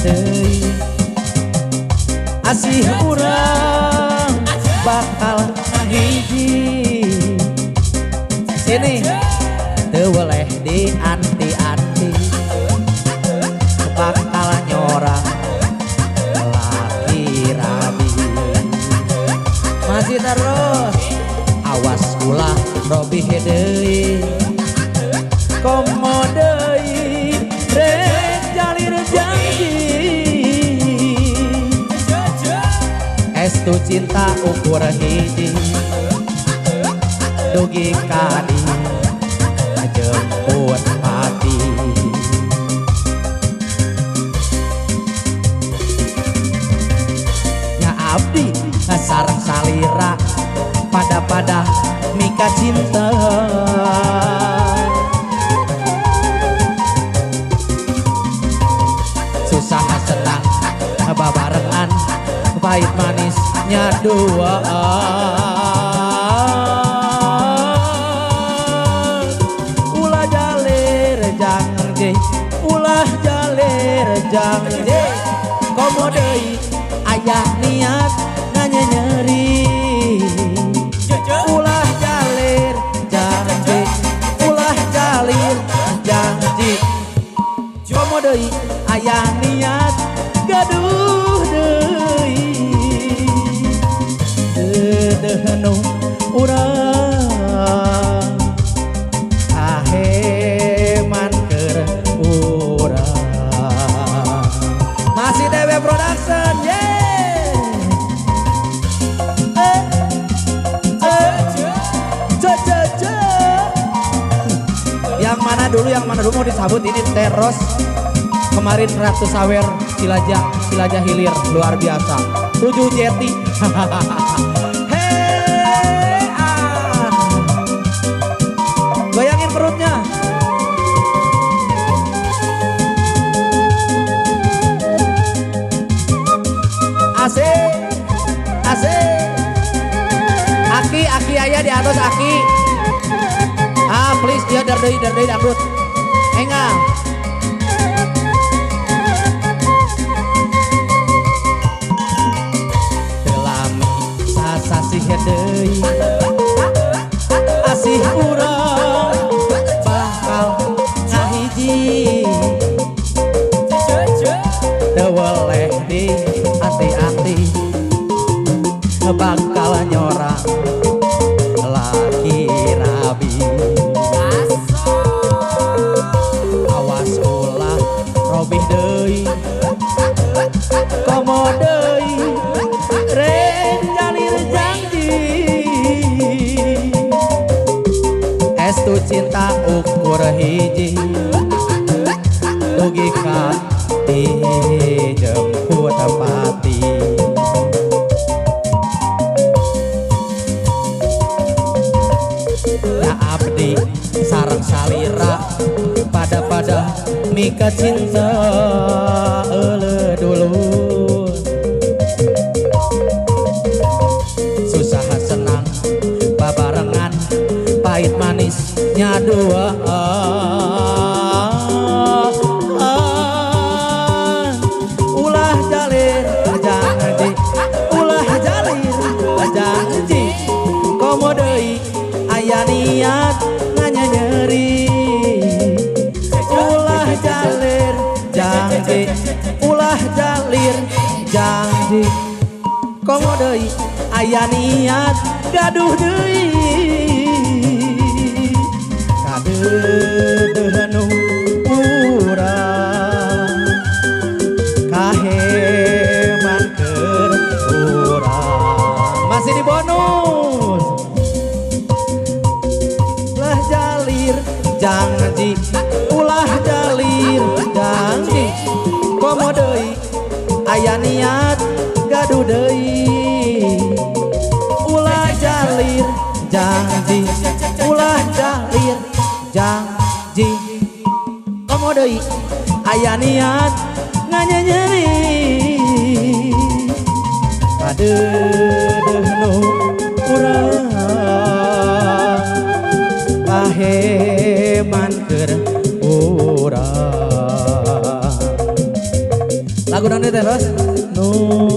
deui asih urang bakal ngahiji sini teu boleh dianti-anti bakal nyorang laki rabi masih terus awas ulah Robi deui komo deui rek jalir janji estu cinta ukur hiji dugi kadi jemput hati nya abdi ngasareng salira pada mika cinta susah senang babarengan pahit manisnya duaan ulah jalir janji ulah jalir janji komo deui aya niat nanya nyeri ulah jalir janji ulah jalir janji komo deui aya niat gaduh deui dedeuhnu urang aheman keur urang masih DW Production yang mana dulu mau disambut ini Teros kemarin Ratu Sawer Cilaja Hilir luar biasa 7 Jeti hei bayangin perutnya asik Aki aya di atas Aki please dia dardai dangdut enggak dalam sasasih deui asih urang bakal ngahiji teu boleh di hati-hati bakal nyorang laki rabi awas ulah robih deui komo deui ren jalir janji estu cinta ukur hiji dugi ka dijemput pati ya abdi sareng salira pada mika cinta eule dulu susah senang babarengan pahit manisnya duaan ulah jalir janji ulah jalir janji komo deui aya niat nanya nyeri ulah jalir janji ulah jalir janji komo deui aya niat gaduh deui kadeudeun urang kaheman keur urang masih di bonus ulah jalir janji ulah jalir janji komo deui aya niat gaduh deui ulah jalir janji ulah jalir janji komo deui aya niat nganya nyeri kadeudeun urang kaheman keur urang lagu nanti terus. Nu